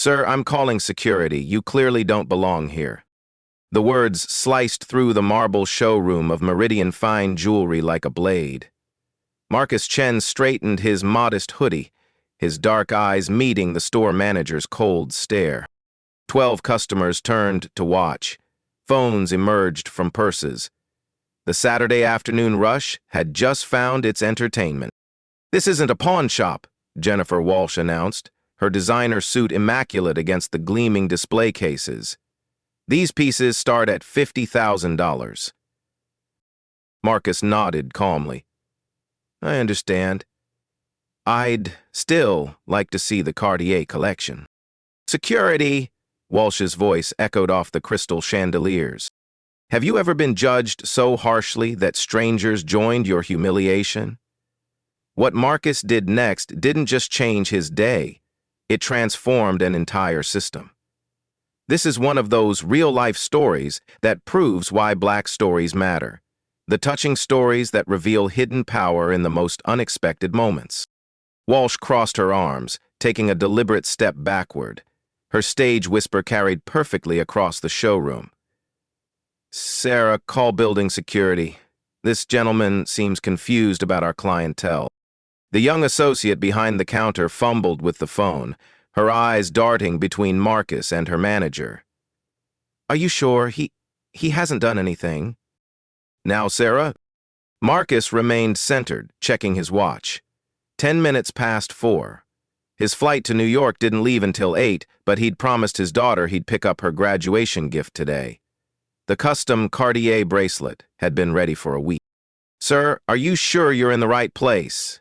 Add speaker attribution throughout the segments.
Speaker 1: Sir, I'm calling security. You clearly don't belong here. The words sliced through the marble showroom of Meridian fine jewelry like a blade. Marcus Chen straightened his modest hoodie, his dark eyes meeting the store manager's cold stare. 12 customers turned to watch. Phones emerged from purses. The Saturday afternoon rush had just found its entertainment. "This isn't a pawn shop," Jennifer Walsh announced, her designer suit immaculate against the gleaming display cases. "These pieces start at $50,000. Marcus nodded calmly. "I understand. I'd still like to see the Cartier collection." "Security!" Walsh's voice echoed off the crystal chandeliers. "Have you ever been judged so harshly that strangers joined your humiliation?" What Marcus did next didn't just change his day, it transformed an entire system. This is one of those real-life stories that proves why Black stories matter. The touching stories that reveal hidden power in the most unexpected moments. Walsh crossed her arms, taking a deliberate step backward. Her stage whisper carried perfectly across the showroom. "Sarah, call building security. This gentleman seems confused about our clientele." The young associate behind the counter fumbled with the phone, her eyes darting between Marcus and her manager. "Are you sure? He hasn't done anything." "Now, Sarah?" Marcus remained centered, checking his watch. 10 minutes past 4. His flight to New York didn't leave until 8, but he'd promised his daughter he'd pick up her graduation gift today. The custom Cartier bracelet had been ready for a week. "Sir, are you sure you're in the right place?"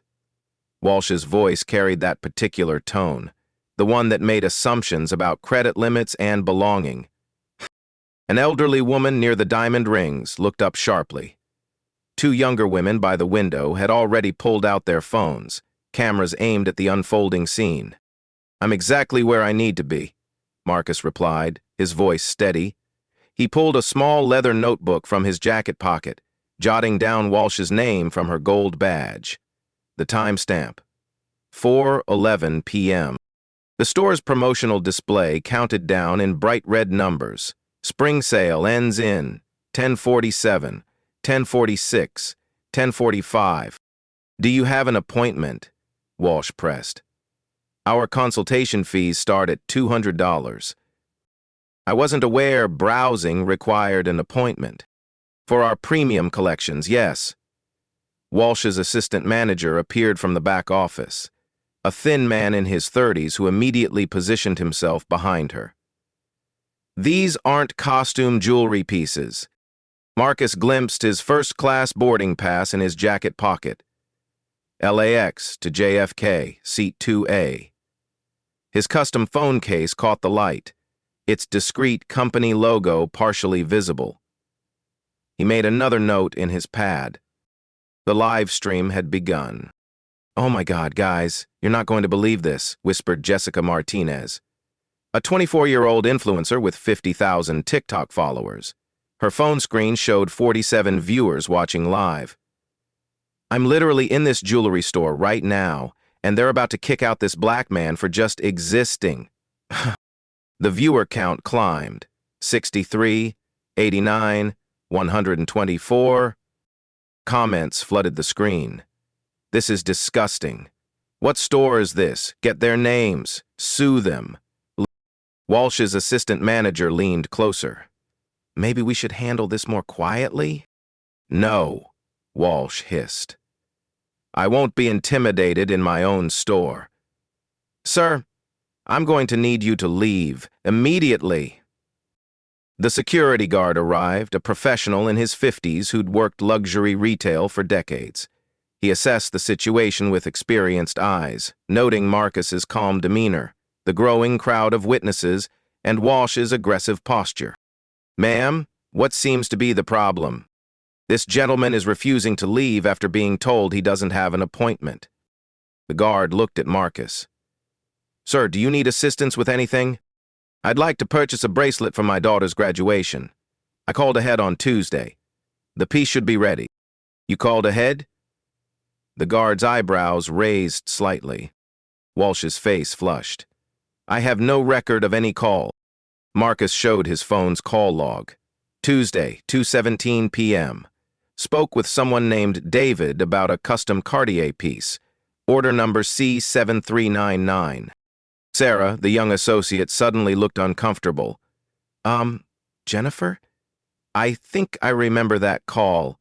Speaker 1: Walsh's voice carried that particular tone, the one that made assumptions about credit limits and belonging. An elderly woman near the diamond rings looked up sharply. 2 younger women by the window had already pulled out their phones, cameras aimed at the unfolding scene. "I'm exactly where I need to be," Marcus replied, his voice steady. He pulled a small leather notebook from his jacket pocket, jotting down Walsh's name from her gold badge. The timestamp, 4:11 p.m. The store's promotional display counted down in bright red numbers. Spring sale ends in 10:47, 10:46, 10:45. "Do you have an appointment?" Walsh pressed. "Our consultation fees start at $200. I wasn't aware browsing required an appointment. For our premium collections, yes." Walsh's assistant manager appeared from the back office, a thin man in his 30s who immediately positioned himself behind her. "These aren't costume jewelry pieces." Marcus glimpsed his first-class boarding pass in his jacket pocket. LAX to JFK, seat 2A. His custom phone case caught the light, its discreet company logo partially visible. He made another note in his pad. The live stream had begun. "Oh my God, guys, you're not going to believe this," whispered Jessica Martinez, a 24-year-old influencer with 50,000 TikTok followers. Her phone screen showed 47 viewers watching live. "I'm literally in this jewelry store right now, and they're about to kick out this black man for just existing." The viewer count climbed. 63, 89, 124. Comments flooded the screen. "This is disgusting. What store is this? Get their names. Sue them." Walsh's assistant manager leaned closer. "Maybe we should handle this more quietly?" "No," Walsh hissed. "I won't be intimidated in my own store." "Sir, I'm going to need you to leave immediately." The security guard arrived, a professional in his 50s who'd worked luxury retail for decades. He assessed the situation with experienced eyes, noting Marcus's calm demeanor, the growing crowd of witnesses, and Walsh's aggressive posture. "Ma'am, what seems to be the problem?" "This gentleman is refusing to leave after being told he doesn't have an appointment." The guard looked at Marcus. "Sir, do you need assistance with anything?" "I'd like to purchase a bracelet for my daughter's graduation. I called ahead on Tuesday. The piece should be ready." "You called ahead?" The guard's eyebrows raised slightly. Walsh's face flushed. I have no record of any call. Marcus showed his phone's call log. Tuesday, 2:17 p.m. Spoke with someone named David about a custom Cartier piece. Order number C7399. Sarah, the young associate, suddenly looked uncomfortable. Jennifer? I think I remember that call.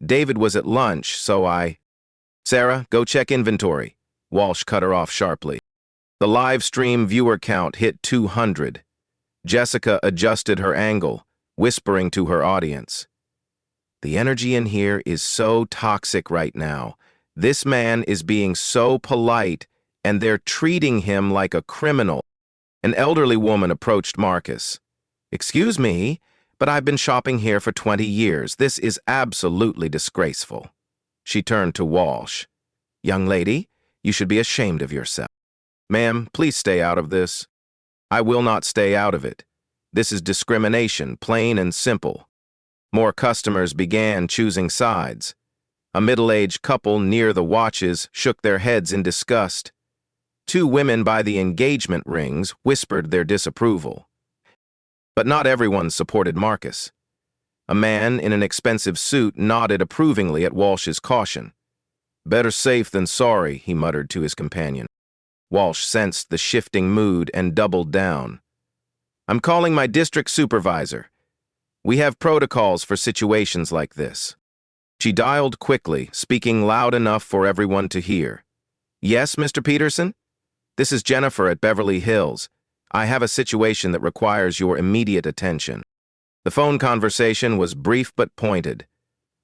Speaker 1: David was at lunch, so I... Sarah, go check inventory. Walsh cut her off sharply. The live stream viewer count hit 200. Jessica adjusted her angle, whispering to her audience. The energy in here is so toxic right now. This man is being so polite, and they're treating him like a criminal. An elderly woman approached Marcus. Excuse me, but I've been shopping here for 20 years. This is absolutely disgraceful. She turned to Walsh. Young lady, you should be ashamed of yourself. Ma'am, please stay out of this. I will not stay out of it. This is discrimination, plain and simple. More customers began choosing sides. A middle-aged couple near the watches shook their heads in disgust. Two women by the engagement rings whispered their disapproval. But not everyone supported Marcus. A man in an expensive suit nodded approvingly at Walsh's caution. Better safe than sorry, he muttered to his companion. Walsh sensed the shifting mood and doubled down. I'm calling my district supervisor. We have protocols for situations like this. She dialed quickly, speaking loud enough for everyone to hear. Yes, Mr. Peterson? This is Jennifer at Beverly Hills. I have a situation that requires your immediate attention. The phone conversation was brief but pointed.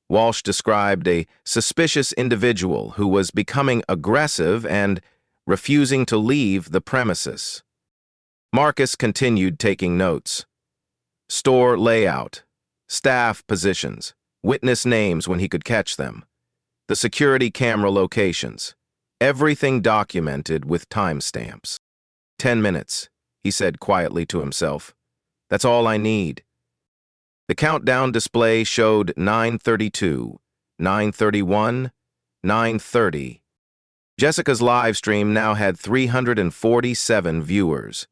Speaker 1: Walsh described a suspicious individual who was becoming aggressive and refusing to leave the premises. Marcus continued taking notes. Store layout, staff positions, witness names when he could catch them, the security camera locations, everything documented with timestamps. 10 minutes, he said quietly to himself. That's all I need. The countdown display showed 9:32, 9:31, 9:30. Jessica's live stream now had 347 viewers.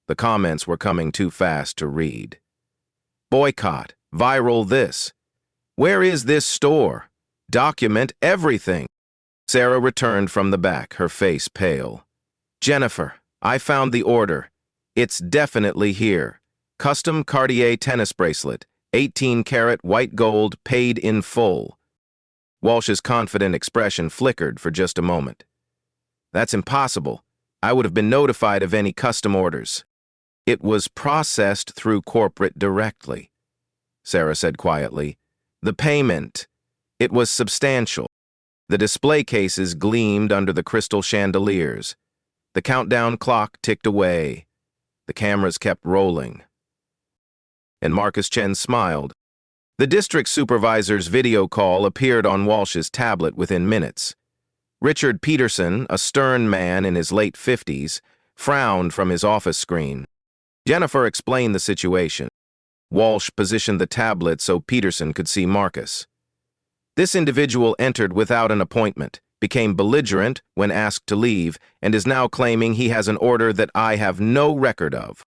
Speaker 1: The comments were coming too fast to read. Boycott, viral this. Where is this store? Document everything. Sarah returned from the back, her face pale. Jennifer, I found the order. It's definitely here. Custom Cartier tennis bracelet, 18-karat white gold, paid in full. Walsh's confident expression flickered for just a moment. That's impossible. I would have been notified of any custom orders. It was processed through corporate directly, Sarah said quietly. The payment, it was substantial. The display cases gleamed under the crystal chandeliers. The countdown clock ticked away. The cameras kept rolling. And Marcus Chen smiled. The district supervisor's video call appeared on Walsh's tablet within minutes. Richard Peterson, a stern man in his late 50s, frowned from his office screen. Jennifer explained the situation. Walsh positioned the tablet so Peterson could see Marcus. This individual entered without an appointment, became belligerent when asked to leave, and is now claiming he has an order that I have no record of.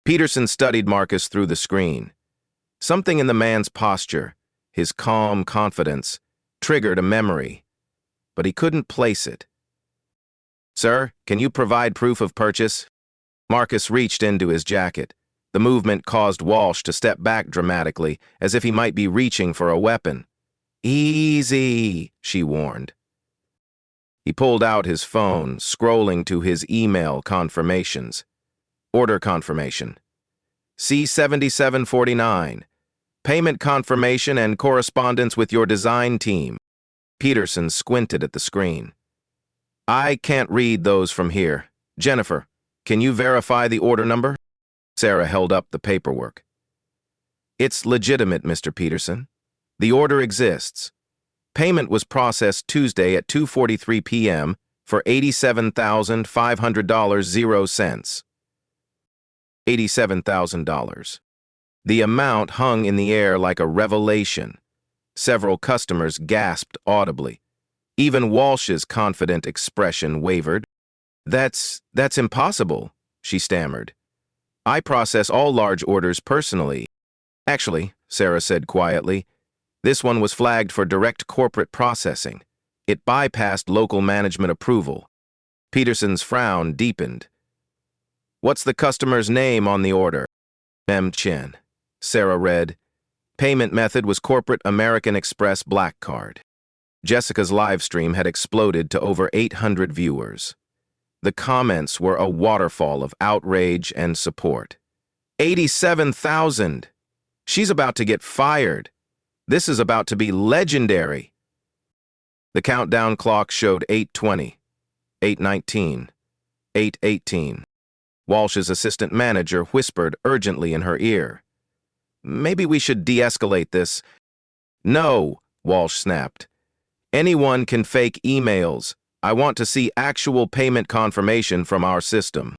Speaker 1: Peterson studied Marcus through the screen. Something in the man's posture, his calm confidence, triggered a memory, but he couldn't place it. Sir, can you provide proof of purchase? Marcus reached into his jacket. The movement caused Walsh to step back dramatically, as if he might be reaching for a weapon. Easy, she warned. He pulled out his phone, scrolling to his email confirmations. Order confirmation. C7749. Payment confirmation and correspondence with your design team. Peterson squinted at the screen. I can't read those from here. Jennifer, can you verify the order number? Sarah held up the paperwork. It's legitimate, Mr. Peterson. The order exists. Payment was processed Tuesday at 2:43 p.m. for $87,500.00. $87,000. The amount hung in the air like a revelation. Several customers gasped audibly. Even Walsh's confident expression wavered. That's impossible. she stammered. I process all large orders personally. Actually, Sarah said quietly, this one was flagged for direct corporate processing. It bypassed local management approval. Peterson's frown deepened. What's the customer's name on the order? M. Chen. Sarah read. Payment method was Corporate American Express Black Card. Jessica's live stream had exploded to over 800 viewers. The comments were a waterfall of outrage and support. 87,000! She's about to get fired. This is about to be legendary. The countdown clock showed 8:20, 8:19, 8:18. Walsh's assistant manager whispered urgently in her ear. Maybe we should de-escalate this. No, Walsh snapped. Anyone can fake emails. I want to see actual payment confirmation from our system.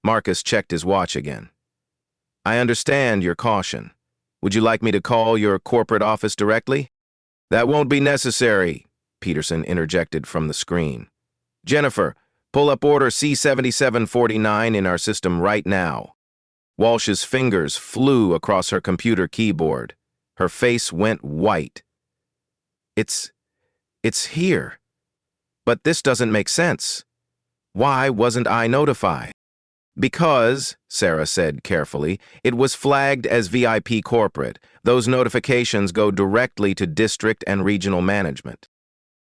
Speaker 1: Marcus checked his watch again. I understand your caution. Would you like me to call your corporate office directly? That won't be necessary, Peterson interjected from the screen. Jennifer, pull up order C7749 in our system right now. Walsh's fingers flew across her computer keyboard. Her face went white. It's here. But this doesn't make sense. Why wasn't I notified? Because, Sarah said carefully, it was flagged as VIP corporate. Those notifications go directly to district and regional management.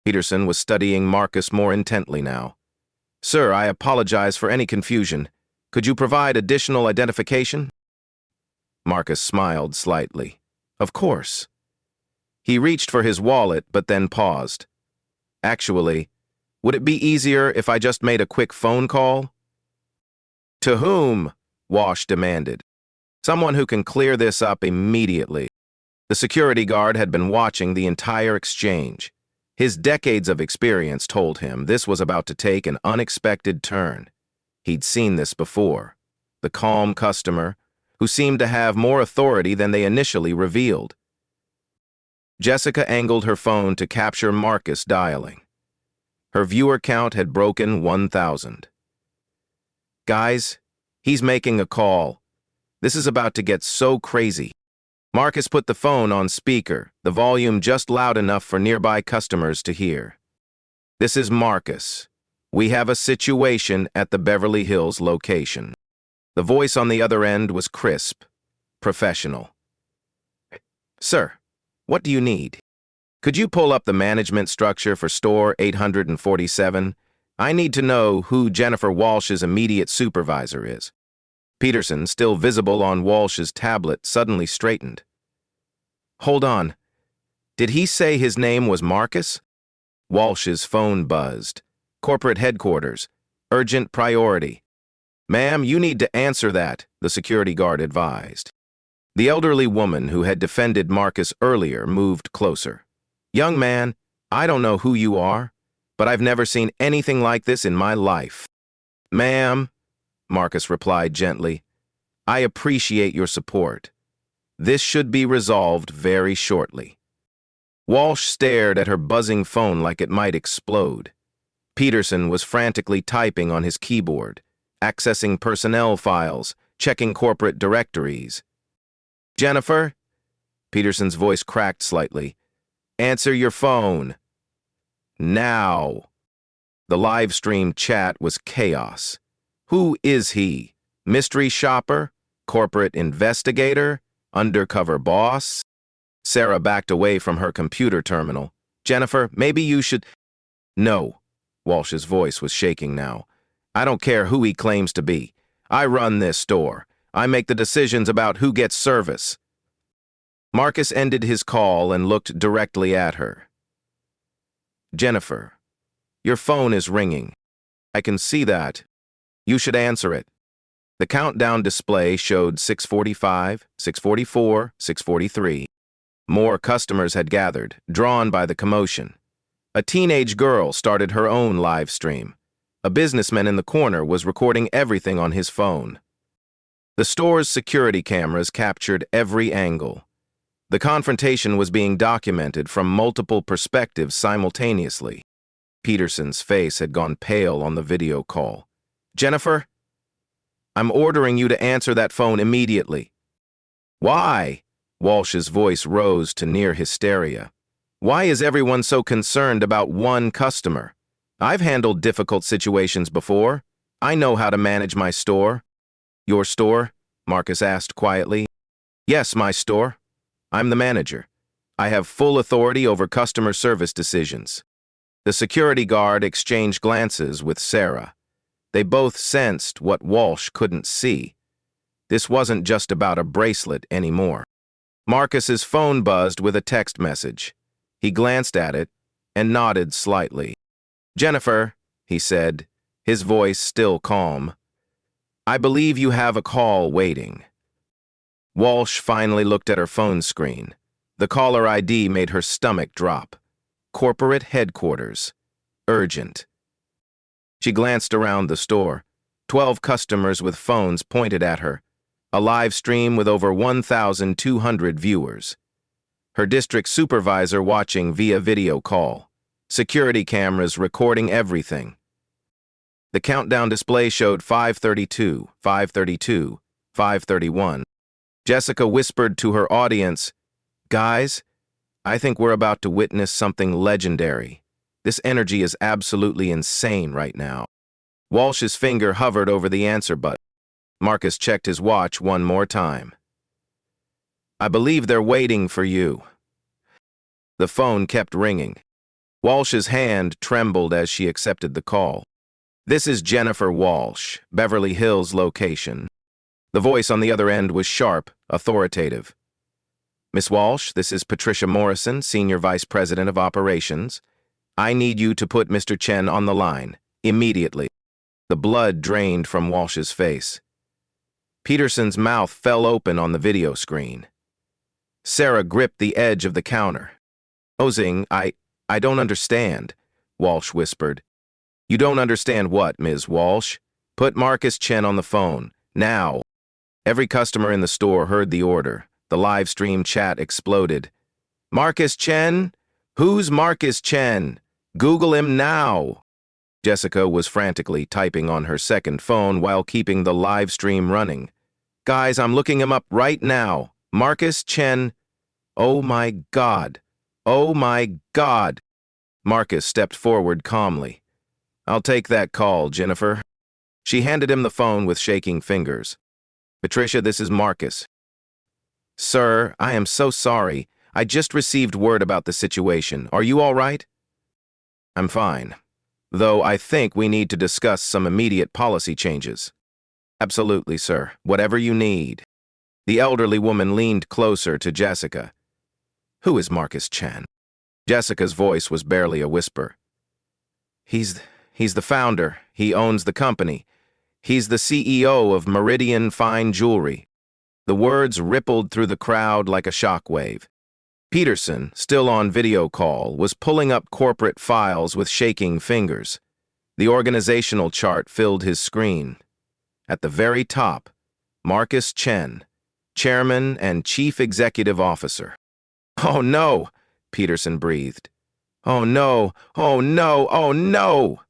Speaker 1: Peterson was studying Marcus more intently now. Sir, I apologize for any confusion. Could you provide additional identification? Marcus smiled slightly. Of course. He reached for his wallet, but then paused. Actually, would it be easier if I just made a quick phone call? To whom? Walsh demanded. Someone who can clear this up immediately. The security guard had been watching the entire exchange. His decades of experience told him this was about to take an unexpected turn. He'd seen this before. The calm customer, who seemed to have more authority than they initially revealed. Jessica angled her phone to capture Marcus dialing. Her viewer count had broken 1,000. Guys, he's making a call. This is about to get so crazy. Marcus put the phone on speaker, the volume just loud enough for nearby customers to hear. This is Marcus. We have a situation at the Beverly Hills location. The voice on the other end was crisp, professional. Sir, what do you need? Could you pull up the management structure for store 847? I need to know who Jennifer Walsh's immediate supervisor is. Peterson, still visible on Walsh's tablet, suddenly straightened. Hold on. Did he say his name was Marcus? Walsh's phone buzzed. Corporate headquarters. Urgent priority. Ma'am, you need to answer that, the security guard advised. The elderly woman who had defended Marcus earlier moved closer. Young man, I don't know who you are, but I've never seen anything like this in my life. Ma'am, Marcus replied gently, I appreciate your support. This should be resolved very shortly. Walsh stared at her buzzing phone like it might explode. Peterson was frantically typing on his keyboard, accessing personnel files, checking corporate directories. Jennifer? Peterson's voice cracked slightly. Answer your phone. Now. The live stream chat was chaos. Who is he? Mystery shopper? Corporate investigator? Undercover boss? Sarah backed away from her computer terminal. Jennifer, maybe you should... No. Walsh's voice was shaking now. I don't care who he claims to be. I run this store. I make the decisions about who gets service. Marcus ended his call and looked directly at her. Jennifer, your phone is ringing. I can see that. You should answer it. The countdown display showed 6:45, 6:44, 6:43. More customers had gathered, drawn by the commotion. A teenage girl started her own live stream. A businessman in the corner was recording everything on his phone. The store's security cameras captured every angle. The confrontation was being documented from multiple perspectives simultaneously. Peterson's face had gone pale on the video call. Jennifer? I'm ordering you to answer that phone immediately. Why? Walsh's voice rose to near hysteria. Why is everyone so concerned about one customer? I've handled difficult situations before. I know how to manage my store. Your store? Marcus asked quietly. Yes, my store. I'm the manager. I have full authority over customer service decisions. The security guard exchanged glances with Sarah. They both sensed what Walsh couldn't see. This wasn't just about a bracelet anymore. Marcus's phone buzzed with a text message. He glanced at it and nodded slightly. Jennifer, he said, his voice still calm. I believe you have a call waiting. Walsh finally looked at her phone screen. The caller ID made her stomach drop. Corporate headquarters. Urgent. She glanced around the store. 12 customers with phones pointed at her. A live stream with over 1,200 viewers. Her district supervisor watching via video call. Security cameras recording everything. The countdown display showed 5:32, 5:32, 5:31. Jessica whispered to her audience, Guys, I think we're about to witness something legendary. This energy is absolutely insane right now. Walsh's finger hovered over the answer button. Marcus checked his watch one more time. I believe they're waiting for you. The phone kept ringing. Walsh's hand trembled as she accepted the call. This is Jennifer Walsh, Beverly Hills location. The voice on the other end was sharp, authoritative. Miss Walsh, this is Patricia Morrison, Senior Vice President of Operations. I need you to put Mr. Chen on the line, immediately. The blood drained from Walsh's face. Peterson's mouth fell open on the video screen. Sarah gripped the edge of the counter. Ozing, I don't understand, Walsh whispered. You don't understand what, Ms. Walsh? Put Marcus Chen on the phone, now. Every customer in the store heard the order. The live stream chat exploded. Marcus Chen? Who's Marcus Chen? Google him now. Jessica was frantically typing on her second phone while keeping the live stream running. Guys, I'm looking him up right now. Marcus Chen. Oh my God. Oh my God. Marcus stepped forward calmly. I'll take that call, Jennifer. She handed him the phone with shaking fingers. Patricia, this is Marcus. Sir, I am so sorry. I just received word about the situation. Are you all right? I'm fine. Though I think we need to discuss some immediate policy changes. Absolutely, sir. Whatever you need. The elderly woman leaned closer to Jessica. Who is Marcus Chen? Jessica's voice was barely a whisper. He's the founder. He owns the company. He's the CEO of Meridian Fine Jewelry. The words rippled through the crowd like a shockwave. Peterson, still on video call, was pulling up corporate files with shaking fingers. The organizational chart filled his screen. At the very top, Marcus Chen, Chairman and Chief Executive Officer. Oh no, Peterson breathed. Oh no, oh no, oh no!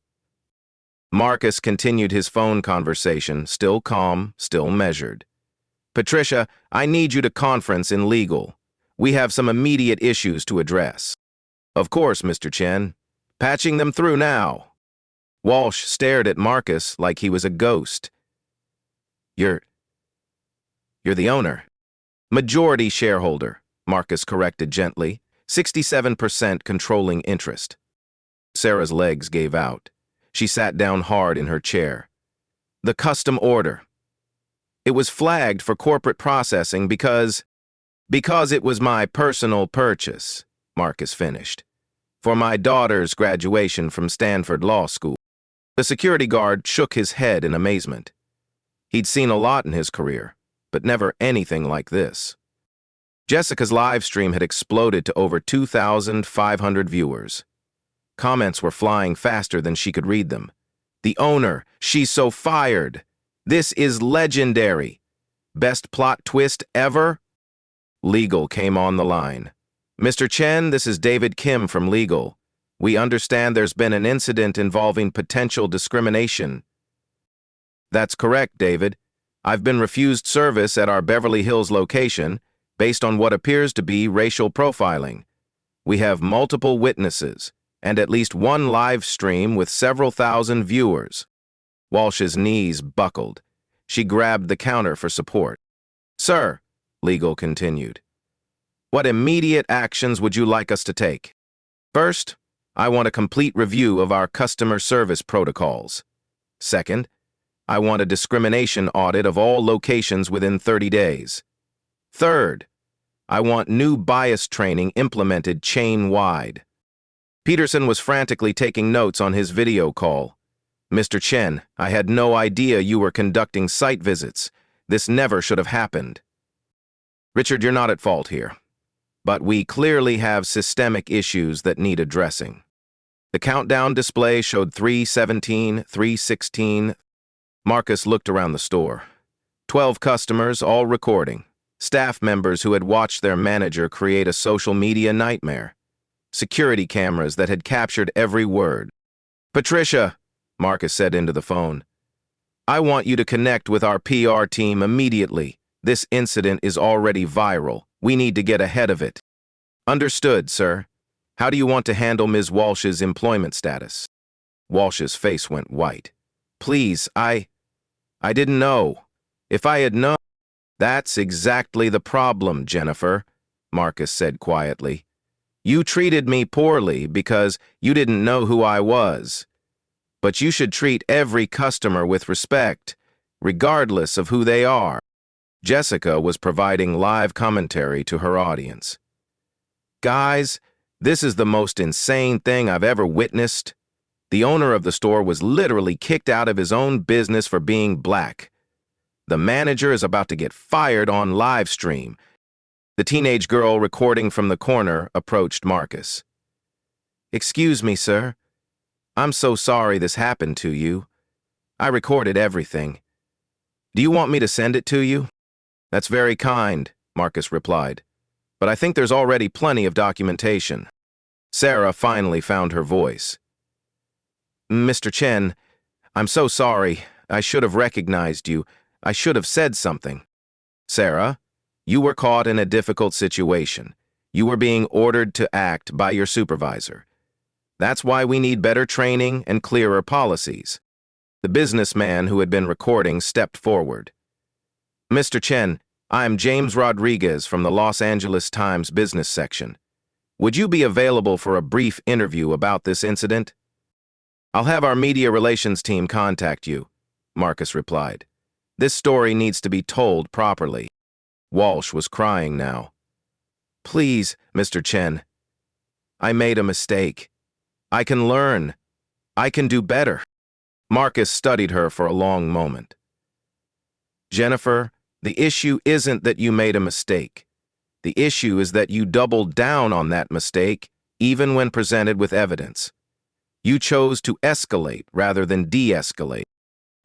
Speaker 1: Marcus continued his phone conversation, still calm, still measured. Patricia, I need you to conference in legal. We have some immediate issues to address. Of course, Mr. Chen. Patching them through now. Walsh stared at Marcus like he was a ghost. You're the owner. Majority shareholder, Marcus corrected gently. 67% controlling interest. Sarah's legs gave out. She sat down hard in her chair. The custom order. It was flagged for corporate processing because it was my personal purchase, Marcus finished. For my daughter's graduation from Stanford Law School. The security guard shook his head in amazement. He'd seen a lot in his career, but never anything like this. Jessica's live stream had exploded to over 2,500 viewers. Comments were flying faster than she could read them. The owner, she's so fired. This is legendary. Best plot twist ever? Legal came on the line. Mr. Chen, this is David Kim from Legal. We understand there's been an incident involving potential discrimination. That's correct, David. I've been refused service at our Beverly Hills location based on what appears to be racial profiling. We have multiple witnesses and at least one live stream with several thousand viewers. Walsh's knees buckled. She grabbed the counter for support. Sir, legal continued, what immediate actions would you like us to take? First, I want a complete review of our customer service protocols. Second, I want a discrimination audit of all locations within 30 days. Third, I want new bias training implemented chain-wide. Peterson was frantically taking notes on his video call. Mr. Chen, I had no idea you were conducting site visits. This never should have happened. Richard, you're not at fault here. But we clearly have systemic issues that need addressing. The countdown display showed 3:17, 3:16. Marcus looked around the store. 12 customers, all recording. Staff members who had watched their manager create a social media nightmare. Security cameras that had captured every word. Patricia, Marcus said into the phone, I want you to connect with our PR team immediately. This incident is already viral. We need to get ahead of it. Understood, sir. How do you want to handle Ms. Walsh's employment status? Walsh's face went white. Please, I didn't know. If I had known... That's exactly the problem, Jennifer, Marcus said quietly. You treated me poorly because you didn't know who I was. But you should treat every customer with respect, regardless of who they are. Jessica was providing live commentary to her audience. Guys, this is the most insane thing I've ever witnessed. The owner of the store was literally kicked out of his own business for being black. The manager is about to get fired on live stream. The teenage girl recording from the corner approached Marcus. Excuse me, sir. I'm so sorry this happened to you. I recorded everything. Do you want me to send it to you? That's very kind, Marcus replied. But I think there's already plenty of documentation. Sarah finally found her voice. Mr. Chen, I'm so sorry. I should have recognized you. I should have said something. Sarah, you were caught in a difficult situation. You were being ordered to act by your supervisor. That's why we need better training and clearer policies. The businessman who had been recording stepped forward. Mr. Chen, I'm James Rodriguez from the Los Angeles Times business section. Would you be available for a brief interview about this incident? I'll have our media relations team contact you, Marcus replied. This story needs to be told properly. Walsh was crying now. Please, Mr. Chen. I made a mistake. I can learn. I can do better. Marcus studied her for a long moment. Jennifer, the issue isn't that you made a mistake. The issue is that you doubled down on that mistake, even when presented with evidence. You chose to escalate rather than de-escalate.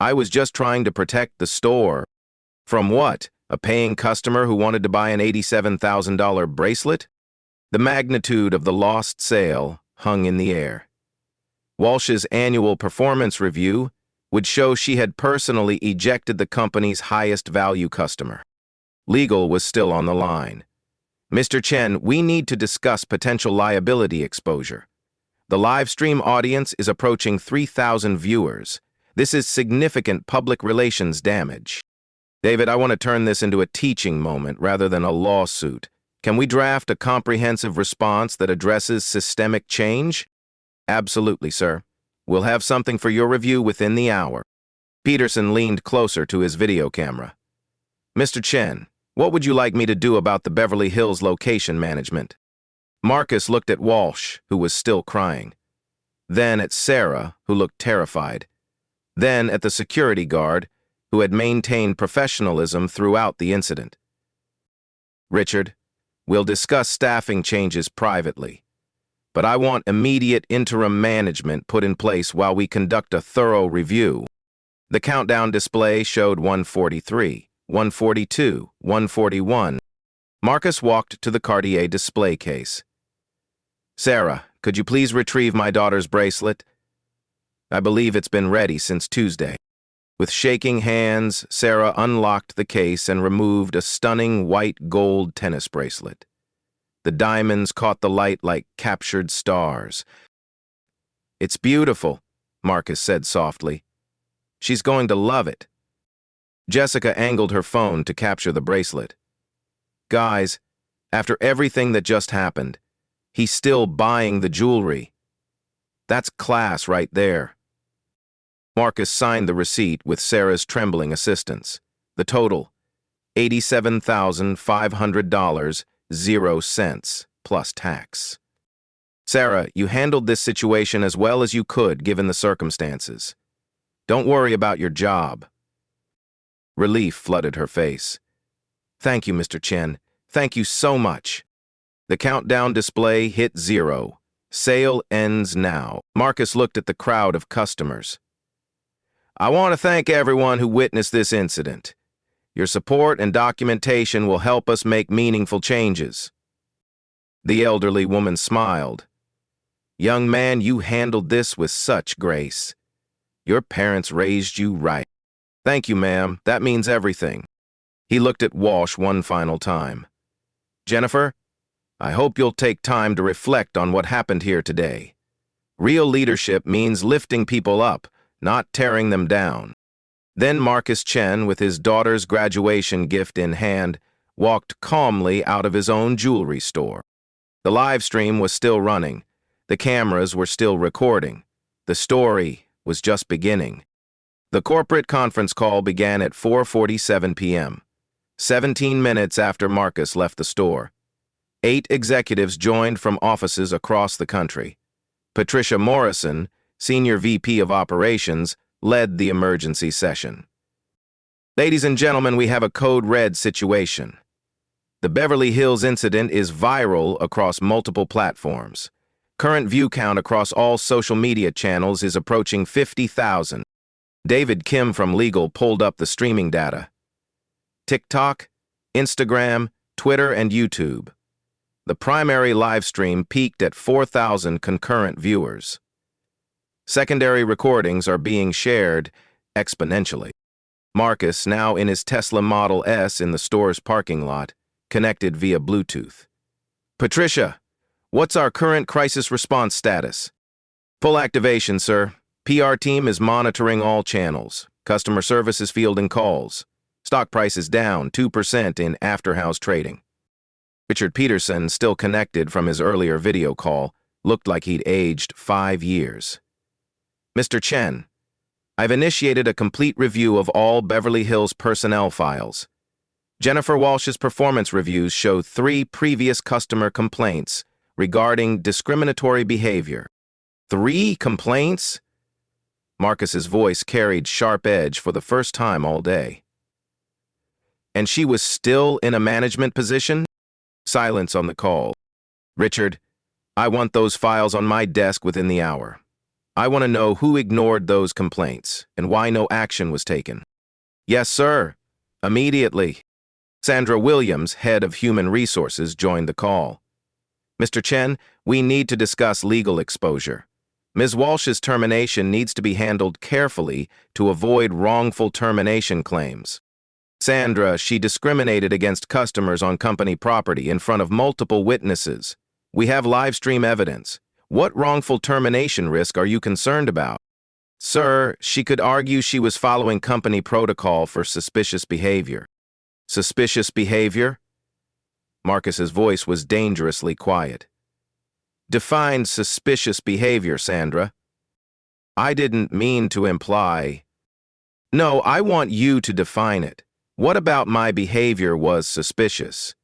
Speaker 1: I was just trying to protect the store. From what? A paying customer who wanted to buy an $87,000 bracelet? The magnitude of the lost sale hung in the air. Walsh's annual performance review would show she had personally ejected the company's highest value customer. Legal was still on the line. Mr. Chen, we need to discuss potential liability exposure. The live stream audience is approaching 3,000 viewers. This is significant public relations damage. David, I want to turn this into a teaching moment rather than a lawsuit. Can we draft a comprehensive response that addresses systemic change? Absolutely, sir. We'll have something for your review within the hour. Peterson leaned closer to his video camera. Mr. Chen, what would you like me to do about the Beverly Hills location management? Marcus looked at Walsh, who was still crying. Then at Sarah, who looked terrified. Then at the security guard, who had maintained professionalism throughout the incident. Richard, we'll discuss staffing changes privately. But I want immediate interim management put in place while we conduct a thorough review. The countdown display showed 143, 142, 141. Marcus walked to the Cartier display case. Sarah, could you please retrieve my daughter's bracelet? I believe it's been ready since Tuesday. With shaking hands, Sarah unlocked the case and removed a stunning white gold tennis bracelet. The diamonds caught the light like captured stars. "It's beautiful," Marcus said softly. "She's going to love it." Jessica angled her phone to capture the bracelet. "Guys, after everything that just happened, he's still buying the jewelry. That's class right there." Marcus signed the receipt with Sarah's trembling assistance. The total, $87,500, 0 cents, plus tax. "Sarah, you handled this situation as well as you could given the circumstances. Don't worry about your job." Relief flooded her face. "Thank you, Mr. Chen. Thank you so much." The countdown display hit 0. "Sale ends now." Marcus looked at the crowd of customers. "I want to thank everyone who witnessed this incident. Your support and documentation will help us make meaningful changes." The elderly woman smiled. "Young man, you handled this with such grace. Your parents raised you right." "Thank you, ma'am. That means everything." He looked at Walsh one final time. "Jennifer, I hope you'll take time to reflect on what happened here today. Real leadership means lifting people up, not tearing them down." Then Marcus Chen, with his daughter's graduation gift in hand, walked calmly out of his own jewelry store. The live stream was still running. The cameras were still recording. The story was just beginning. The corporate conference call began at 4:47 p.m., 17 minutes after Marcus left the store. 8 executives joined from offices across the country. Patricia Morrison, Senior VP of Operations, led the emergency session. "Ladies and gentlemen, we have a code red situation. The Beverly Hills incident is viral across multiple platforms. Current view count across all social media channels is approaching 50,000. David Kim from Legal pulled up the streaming data. TikTok, Instagram, Twitter, and YouTube. The primary live stream peaked at 4,000 concurrent viewers. Secondary recordings are being shared exponentially." Marcus, now in his Tesla Model S in the store's parking lot, connected via Bluetooth. "Patricia, what's our current crisis response status?" "Full activation, sir. PR team is monitoring all channels. Customer service is fielding calls. Stock price is down 2% in after-house trading." Richard Peterson, still connected from his earlier video call, looked like he'd aged 5 years. "Mr. Chen, I've initiated a complete review of all Beverly Hills personnel files. Jennifer Walsh's performance reviews show 3 previous customer complaints regarding discriminatory behavior." 3 complaints? Marcus's voice carried sharp edge for the first time all day. "And she was still in a management position?" Silence on the call. "Richard, I want those files on my desk within the hour. I want to know who ignored those complaints and why no action was taken." "Yes, sir. Immediately." Sandra Williams, head of Human Resources, joined the call. "Mr. Chen, we need to discuss legal exposure. Ms. Walsh's termination needs to be handled carefully to avoid wrongful termination claims. Sandra, she discriminated against customers on company property in front of multiple witnesses. We have live stream evidence. What wrongful termination risk are you concerned about?" "Sir, she could argue she was following company protocol for suspicious behavior." "Suspicious behavior?" Marcus's voice was dangerously quiet. "Define suspicious behavior, Sandra." "I didn't mean to imply." "No, I want you to define it. What about my behavior was suspicious?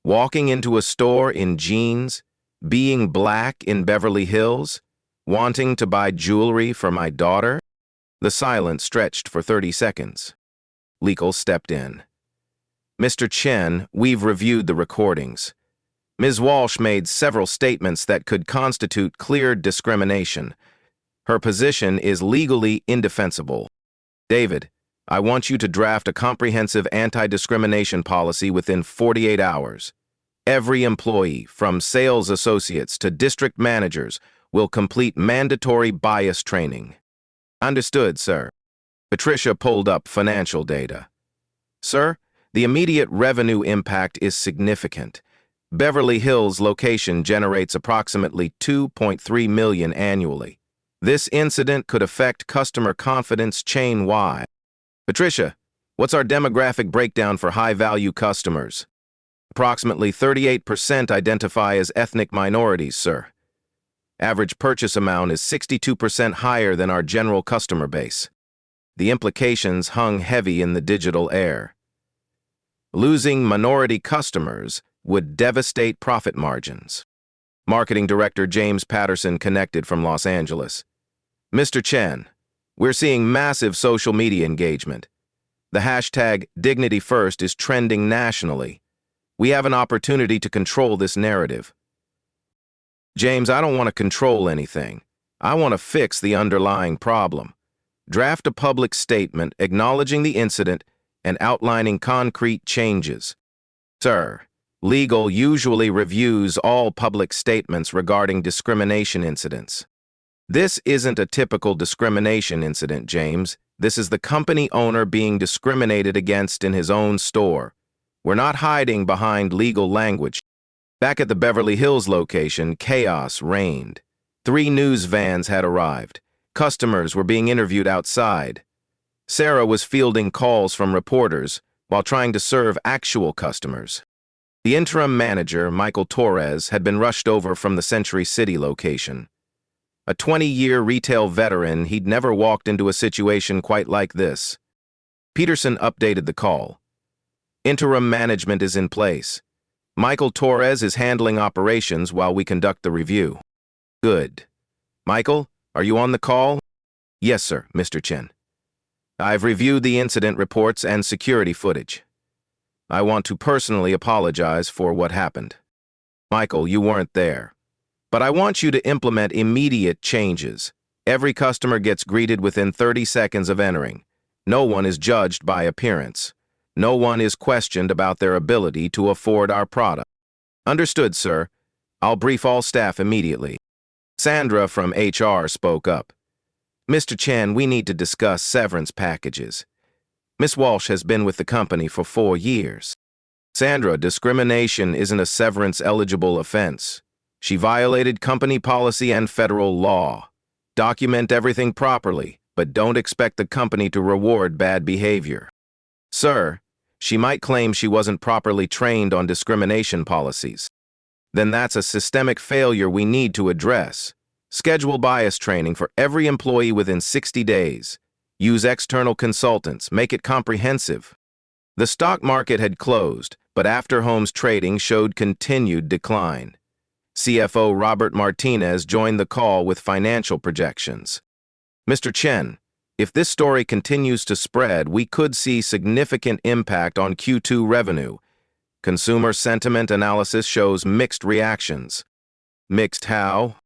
Speaker 1: Walking into a store in jeans? Being black in Beverly Hills? Wanting to buy jewelry for my daughter?" The silence stretched for 30 seconds. Legal stepped in. "Mr. Chen, we've reviewed the recordings. Ms. Walsh made several statements that could constitute clear discrimination. Her position is legally indefensible. David, I want you to draft a comprehensive anti-discrimination policy within 48 hours. Every employee, from sales associates to district managers, will complete mandatory bias training." "Understood, sir." Patricia pulled up financial data. Sir, the immediate revenue impact is significant. Beverly Hills location generates approximately $2.3 million annually. This incident could affect customer confidence chain-wide. Patricia, what's our demographic breakdown for high-value customers? Approximately 38% identify as ethnic minorities, sir. Average purchase amount is 62% higher than our general customer base. The implications hung heavy in the digital air. Losing minority customers would devastate profit margins. Marketing Director James Patterson connected from Los Angeles. Mr. Chen, we're seeing massive social media engagement. The hashtag #DignityFirst is trending nationally. We have an opportunity to control this narrative. James, I don't want to control anything. I want to fix the underlying problem. Draft a public statement acknowledging the incident and outlining concrete changes. Sir, legal usually reviews all public statements regarding discrimination incidents. This isn't a typical discrimination incident, James. This is the company owner being discriminated against in his own store. We're not hiding behind legal language. Back at the Beverly Hills location, chaos reigned. 3 news vans had arrived. Customers were being interviewed outside. Sarah was fielding calls from reporters while trying to serve actual customers. The interim manager, Michael Torres, had been rushed over from the Century City location. A 20-year retail veteran, he'd never walked into a situation quite like this. Peterson updated the call. Interim management is in place. Michael Torres is handling operations while we conduct the review. Good. Michael, are you on the call? Yes, sir, Mr. Chen. I've reviewed the incident reports and security footage. I want to personally apologize for what happened. Michael, you weren't there. But I want you to implement immediate changes. Every customer gets greeted within 30 seconds of entering. No one is judged by appearance. No one is questioned about their ability to afford our product. Understood, sir. I'll brief all staff immediately. Sandra from HR spoke up. Mr. Chen, we need to discuss severance packages. Miss Walsh has been with the company for 4 years. Sandra, discrimination isn't a severance-eligible offense. She violated company policy and federal law. Document everything properly, but don't expect the company to reward bad behavior. Sir, she might claim she wasn't properly trained on discrimination policies. Then that's a systemic failure we need to address. Schedule bias training for every employee within 60 days. Use external consultants. Make it comprehensive. The stock market had closed, but After Homes trading showed continued decline. CFO Robert Martinez joined the call with financial projections. Mr. Chen, if this story continues to spread, we could see significant impact on Q2 revenue. Consumer sentiment analysis shows mixed reactions. Mixed how?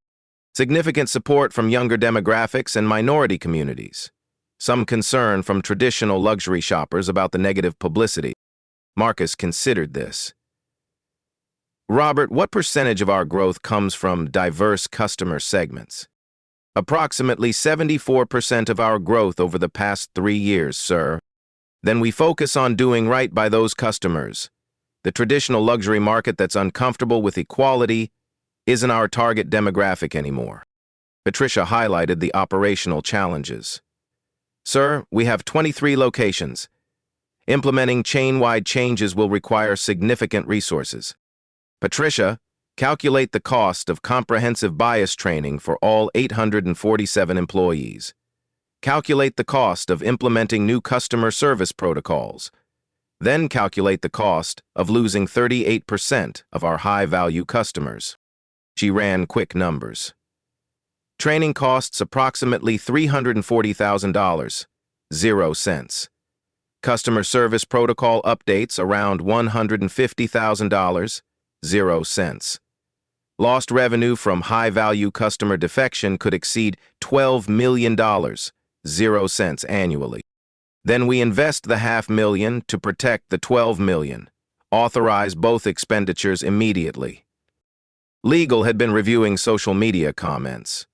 Speaker 1: Significant support from younger demographics and minority communities. Some concern from traditional luxury shoppers about the negative publicity. Marcus considered this. Robert, what percentage of our growth comes from diverse customer segments? Approximately 74% of our growth over the past 3 years, sir. Then we focus on doing right by those customers. The traditional luxury market that's uncomfortable with equality isn't our target demographic anymore. Patricia highlighted the operational challenges. Sir, we have 23 locations. Implementing chain-wide changes will require significant resources. Patricia, calculate the cost of comprehensive bias training for all 847 employees. Calculate the cost of implementing new customer service protocols. Then calculate the cost of losing 38% of our high-value customers. She ran quick numbers. Training costs approximately $340,000, 0 cents. Customer service protocol updates around $150,000, 0 cents. Lost revenue from high-value customer defection could exceed $12 million, 0 cents annually. Then we invest the $500,000 to protect the $12 million. Authorize both expenditures immediately. Legal had been reviewing social media comments.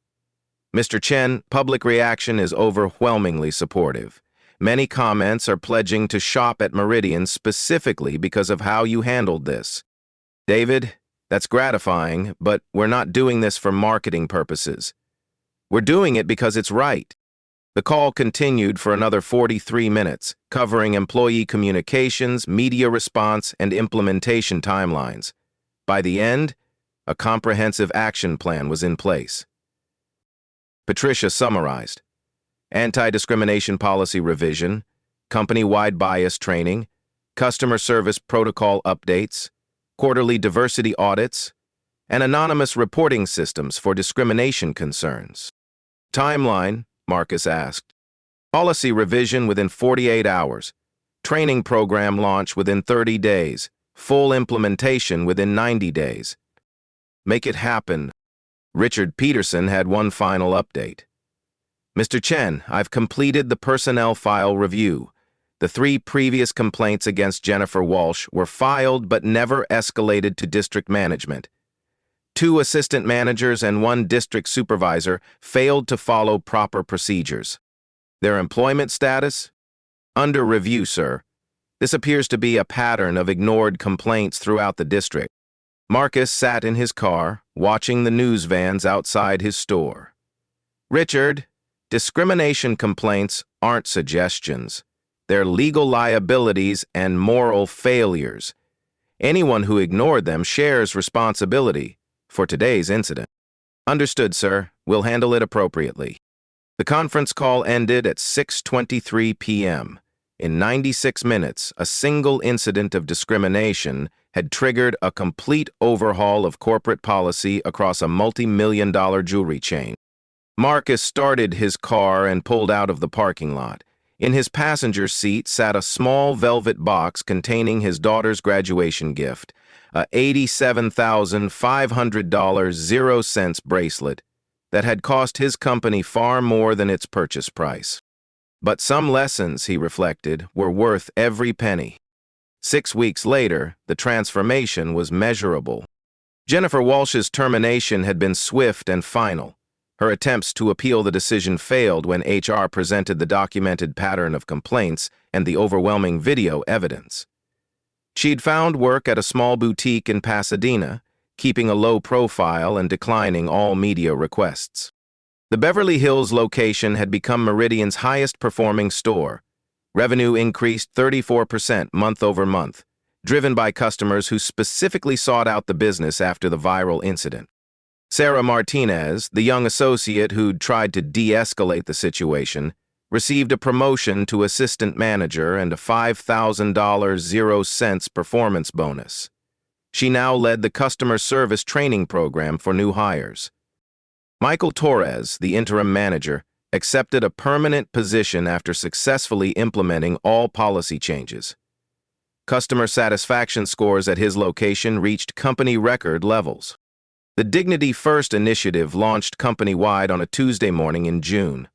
Speaker 1: Mr. Chen, public reaction is overwhelmingly supportive. Many comments are pledging to shop at Meridian specifically because of how you handled this. David, that's gratifying, but we're not doing this for marketing purposes. We're doing it because it's right. The call continued for another 43 minutes, covering employee communications, media response, and implementation timelines. By the end, a comprehensive action plan was in place. Patricia summarized: anti-discrimination policy revision, company-wide bias training, customer service protocol updates, quarterly diversity audits, and anonymous reporting systems for discrimination concerns. Timeline, Marcus asked. Policy revision within 48 hours. Training program launch within 30 days. Full implementation within 90 days. Make it happen. Richard Peterson had one final update. Mr. Chen, I've completed the personnel file review. The 3 previous complaints against Jennifer Walsh were filed but never escalated to district management. 2 assistant managers and 1 district supervisor failed to follow proper procedures. Their employment status? Under review, sir. This appears to be a pattern of ignored complaints throughout the district. Marcus sat in his car, watching the news vans outside his store. Richard, discrimination complaints aren't suggestions. They're legal liabilities and moral failures. Anyone who ignored them shares responsibility for today's incident. Understood, sir. We'll handle it appropriately. The conference call ended at 6:23 p.m. In 96 minutes, a single incident of discrimination had triggered a complete overhaul of corporate policy across a multi-million-dollar jewelry chain. Marcus started his car and pulled out of the parking lot. In his passenger seat sat a small velvet box containing his daughter's graduation gift, a $87,500 0-cent bracelet that had cost his company far more than its purchase price. But some lessons, he reflected, were worth every penny. 6 weeks later, the transformation was measurable. Jennifer Walsh's termination had been swift and final. Her attempts to appeal the decision failed when HR presented the documented pattern of complaints and the overwhelming video evidence. She'd found work at a small boutique in Pasadena, keeping a low profile and declining all media requests. The Beverly Hills location had become Meridian's highest-performing store. Revenue increased 34% month-over-month, driven by customers who specifically sought out the business after the viral incident. Sarah Martinez, the young associate who'd tried to de-escalate the situation, received a promotion to assistant manager and a $5,000 0-cent performance bonus. She now led the customer service training program for new hires. Michael Torres, the interim manager, accepted a permanent position after successfully implementing all policy changes. Customer satisfaction scores at his location reached company record levels. The Dignity First initiative launched company-wide on a Tuesday morning in June.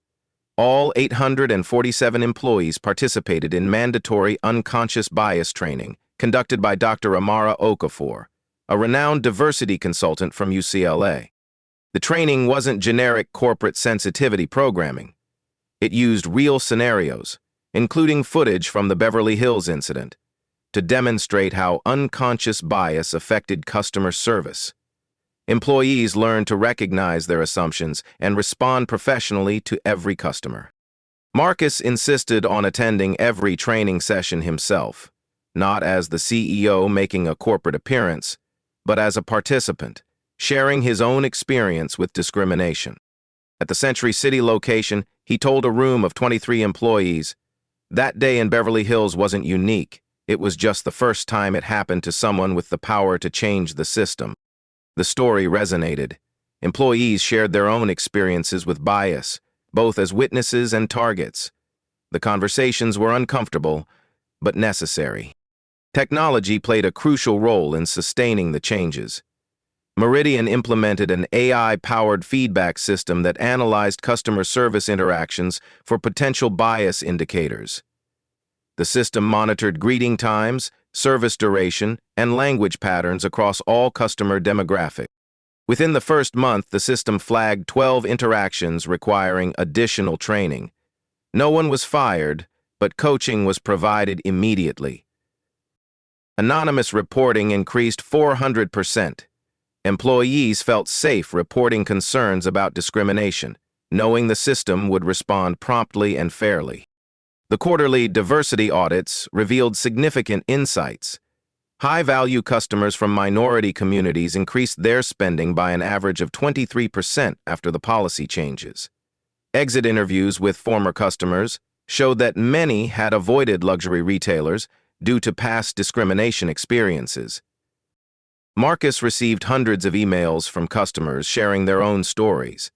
Speaker 1: All 847 employees participated in mandatory unconscious bias training conducted by Dr. Amara Okafor, a renowned diversity consultant from UCLA. The training wasn't generic corporate sensitivity programming. It used real scenarios, including footage from the Beverly Hills incident, to demonstrate how unconscious bias affected customer service. Employees learned to recognize their assumptions and respond professionally to every customer. Marcus insisted on attending every training session himself, not as the CEO making a corporate appearance, but as a participant, sharing his own experience with discrimination. At the Century City location, he told a room of 23 employees, "That day in Beverly Hills wasn't unique. It was just the first time it happened to someone with the power to change the system." The story resonated. Employees shared their own experiences with bias, both as witnesses and targets. The conversations were uncomfortable, but necessary. Technology played a crucial role in sustaining the changes. Meridian implemented an AI-powered feedback system that analyzed customer service interactions for potential bias indicators. The system monitored greeting times, service duration, and language patterns across all customer demographics. Within the first month, the system flagged 12 interactions requiring additional training. No one was fired, but coaching was provided immediately. Anonymous reporting increased 400%. Employees felt safe reporting concerns about discrimination, knowing the system would respond promptly and fairly. The quarterly diversity audits revealed significant insights. High-value customers from minority communities increased their spending by an average of 23% after the policy changes. Exit interviews with former customers showed that many had avoided luxury retailers due to past discrimination experiences. Marcus received hundreds of emails from customers sharing their own stories.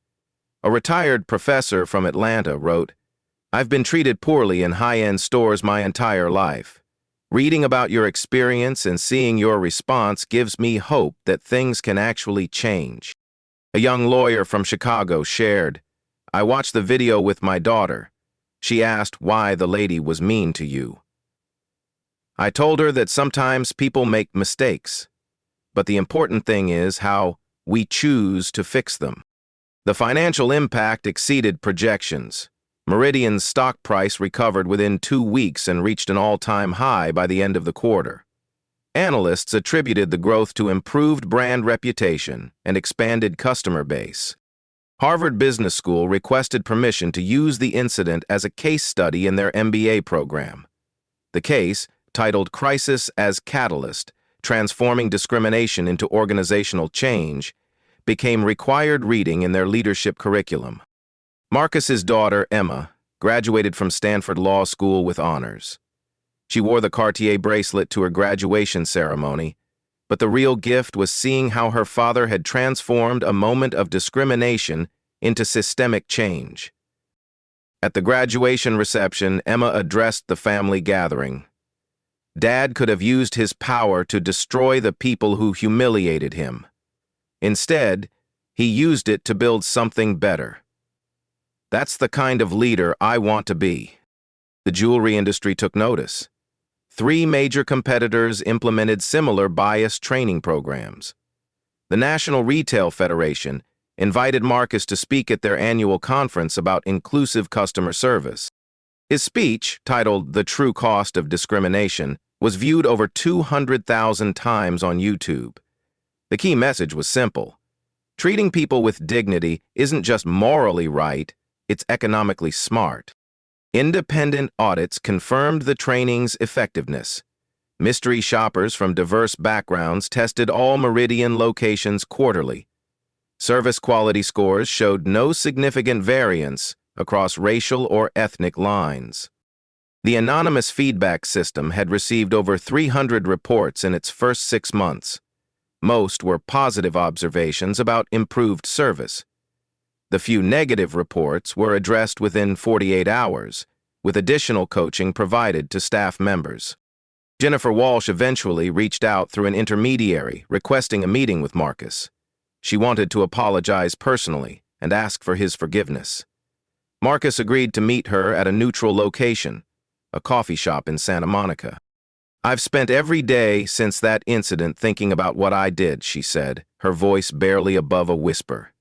Speaker 1: A retired professor from Atlanta wrote, "I've been treated poorly in high-end stores my entire life. Reading about your experience and seeing your response gives me hope that things can actually change." A young lawyer from Chicago shared, "I watched the video with my daughter. She asked why the lady was mean to you. I told her that sometimes people make mistakes, but the important thing is how we choose to fix them." The financial impact exceeded projections. Meridian's stock price recovered within 2 weeks and reached an all-time high by the end of the quarter. Analysts attributed the growth to improved brand reputation and expanded customer base. Harvard Business School requested permission to use the incident as a case study in their MBA program. The case, titled "Crisis as Catalyst: Transforming Discrimination into Organizational Change," became required reading in their leadership curriculum. Marcus's daughter, Emma, graduated from Stanford Law School with honors. She wore the Cartier bracelet to her graduation ceremony, but the real gift was seeing how her father had transformed a moment of discrimination into systemic change. At the graduation reception, Emma addressed the family gathering. Dad could have used his power to destroy the people who humiliated him. Instead, he used it to build something better. That's the kind of leader I want to be. The jewelry industry took notice. 3 major competitors implemented similar bias training programs. The National Retail Federation invited Marcus to speak at their annual conference about inclusive customer service. His speech, titled "The True Cost of Discrimination," was viewed over 200,000 times on YouTube. The key message was simple. Treating people with dignity isn't just morally right, it's economically smart. Independent audits confirmed the training's effectiveness. Mystery shoppers from diverse backgrounds tested all Meridian locations quarterly. Service quality scores showed no significant variance across racial or ethnic lines. The anonymous feedback system had received over 300 reports in its first 6 months. Most were positive observations about improved service. The few negative reports were addressed within 48 hours, with additional coaching provided to staff members. Jennifer Walsh eventually reached out through an intermediary, requesting a meeting with Marcus. She wanted to apologize personally and ask for his forgiveness. Marcus agreed to meet her at a neutral location, a coffee shop in Santa Monica. "I've spent every day since that incident thinking about what I did," she said, her voice barely above a whisper.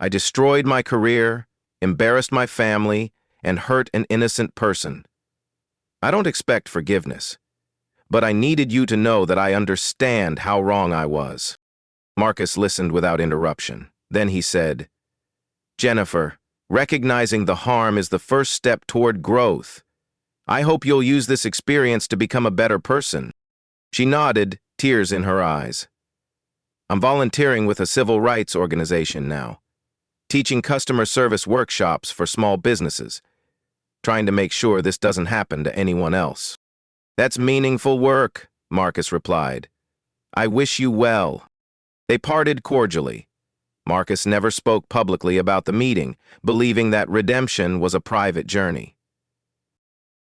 Speaker 1: "I destroyed my career, embarrassed my family, and hurt an innocent person. I don't expect forgiveness, but I needed you to know that I understand how wrong I was." Marcus listened without interruption. Then he said, "Jennifer, recognizing the harm is the first step toward growth. I hope you'll use this experience to become a better person." She nodded, tears in her eyes. "I'm volunteering with a civil rights organization now, teaching customer service workshops for small businesses, trying to make sure this doesn't happen to anyone else." "That's meaningful work," Marcus replied. "I wish you well." They parted cordially. Marcus never spoke publicly about the meeting, believing that redemption was a private journey.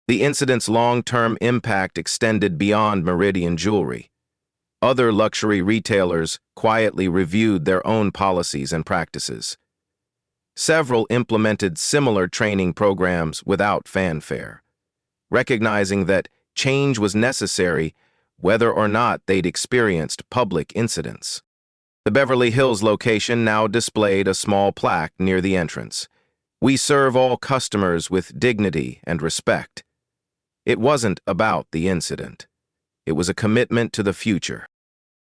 Speaker 1: The incident's long-term impact extended beyond Meridian Jewelry. Other luxury retailers quietly reviewed their own policies and practices. Several implemented similar training programs without fanfare, recognizing that change was necessary whether or not they'd experienced public incidents. The Beverly Hills location now displayed a small plaque near the entrance. We serve all customers with dignity and respect. It wasn't about the incident. It was a commitment to the future.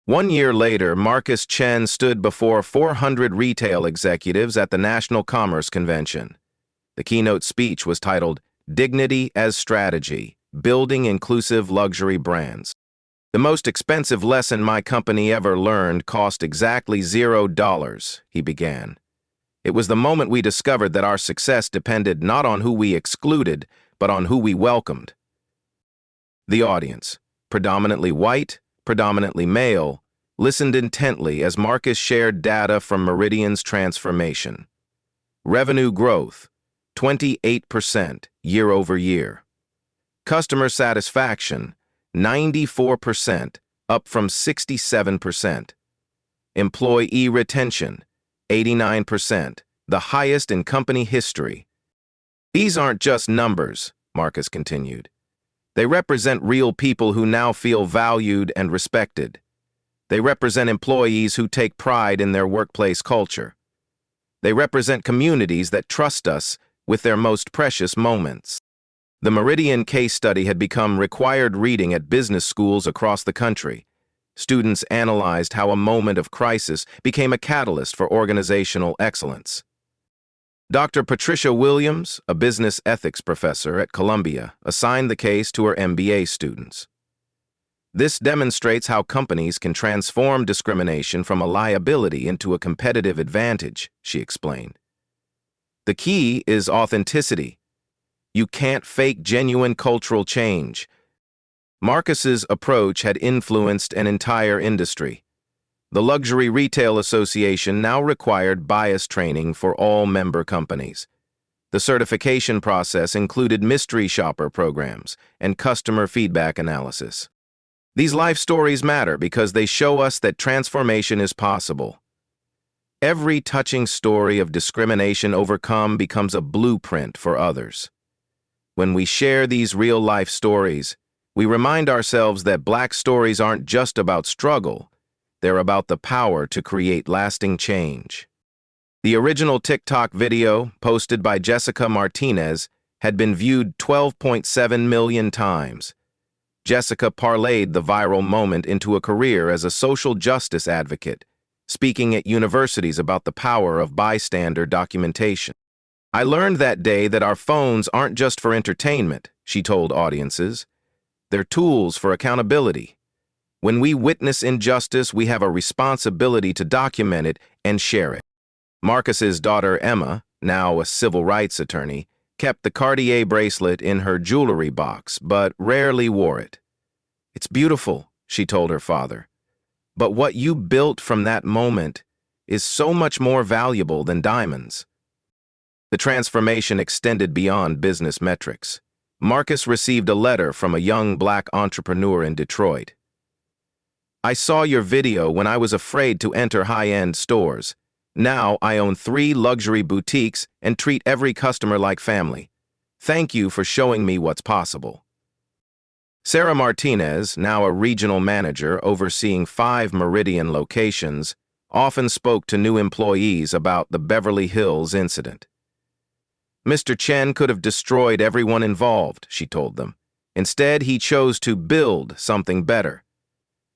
Speaker 1: 1 year later, Marcus Chen stood before 400 retail executives at the National Commerce Convention. The keynote speech was titled, "Dignity as Strategy, Building Inclusive Luxury Brands." "The most expensive lesson my company ever learned cost exactly $0, he began. "It was the moment we discovered that our success depended not on who we excluded, but on who we welcomed." The audience, predominantly white, predominantly male, listened intently as Marcus shared data from Meridian's transformation. Revenue growth, 28% year over year. Customer satisfaction, 94%, up from 67%. Employee retention, 89%, the highest in company history. "These aren't just numbers," Marcus continued. "They represent real people who now feel valued and respected. They represent employees who take pride in their workplace culture. They represent communities that trust us with their most precious moments." The Meridian case study had become required reading at business schools across the country. Students analyzed how a moment of crisis became a catalyst for organizational excellence. Dr. Patricia Williams, a business ethics professor at Columbia, assigned the case to her MBA students. "This demonstrates how companies can transform discrimination from a liability into a competitive advantage," she explained. "The key is authenticity. You can't fake genuine cultural change." Marcus's approach had influenced an entire industry. The Luxury Retail Association now required bias training for all member companies. The certification process included mystery shopper programs and customer feedback analysis. These life stories matter because they show us that transformation is possible. Every touching story of discrimination overcome becomes a blueprint for others. When we share these real-life stories, we remind ourselves that Black stories aren't just about struggle, they're about the power to create lasting change. The original TikTok video, posted by Jessica Martinez, had been viewed 12.7 million times. Jessica parlayed the viral moment into a career as a social justice advocate, speaking at universities about the power of bystander documentation. "I learned that day that our phones aren't just for entertainment," she told audiences. "They're tools for accountability. When we witness injustice, we have a responsibility to document it and share it." Marcus's daughter Emma, now a civil rights attorney, kept the Cartier bracelet in her jewelry box, but rarely wore it. "It's beautiful," she told her father. "But what you built from that moment is so much more valuable than diamonds." The transformation extended beyond business metrics. Marcus received a letter from a young Black entrepreneur in Detroit. "I saw your video when I was afraid to enter high-end stores. Now I own 3 luxury boutiques and treat every customer like family. Thank you for showing me what's possible." Sarah Martinez, now a regional manager overseeing 5 Meridian locations, often spoke to new employees about the Beverly Hills incident. "Mr. Chen could have destroyed everyone involved," she told them. "Instead, he chose to build something better.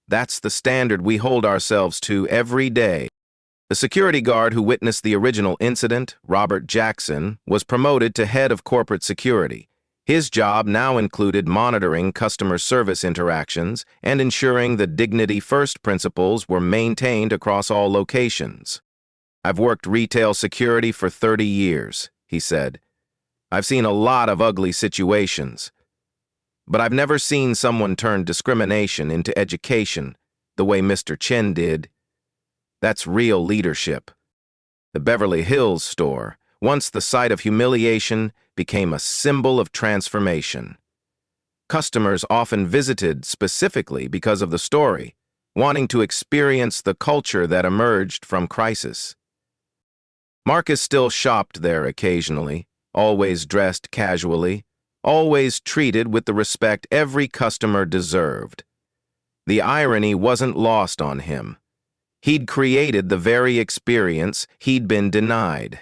Speaker 1: That's the standard we hold ourselves to every day." The security guard who witnessed the original incident, Robert Jackson, was promoted to head of corporate security. His job now included monitoring customer service interactions and ensuring the Dignity First principles were maintained across all locations. "I've worked retail security for 30 years, he said. "I've seen a lot of ugly situations. But I've never seen someone turn discrimination into education the way Mr. Chen did. That's real leadership." The Beverly Hills store, once the site of humiliation, became a symbol of transformation. Customers often visited specifically because of the story, wanting to experience the culture that emerged from crisis. Marcus still shopped there occasionally, always dressed casually, always treated with the respect every customer deserved. The irony wasn't lost on him. He'd created the very experience he'd been denied.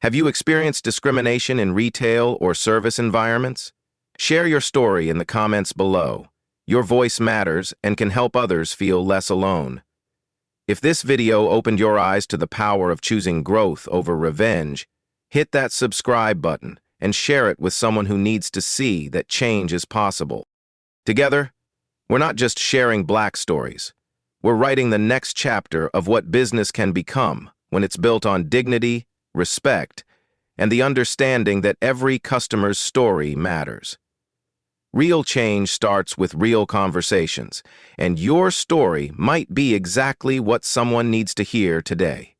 Speaker 1: Have you experienced discrimination in retail or service environments? Share your story in the comments below. Your voice matters and can help others feel less alone. If this video opened your eyes to the power of choosing growth over revenge, hit that subscribe button and share it with someone who needs to see that change is possible. Together, we're not just sharing Black stories. We're writing the next chapter of what business can become when it's built on dignity, respect, and the understanding that every customer's story matters. Real change starts with real conversations, and your story might be exactly what someone needs to hear today.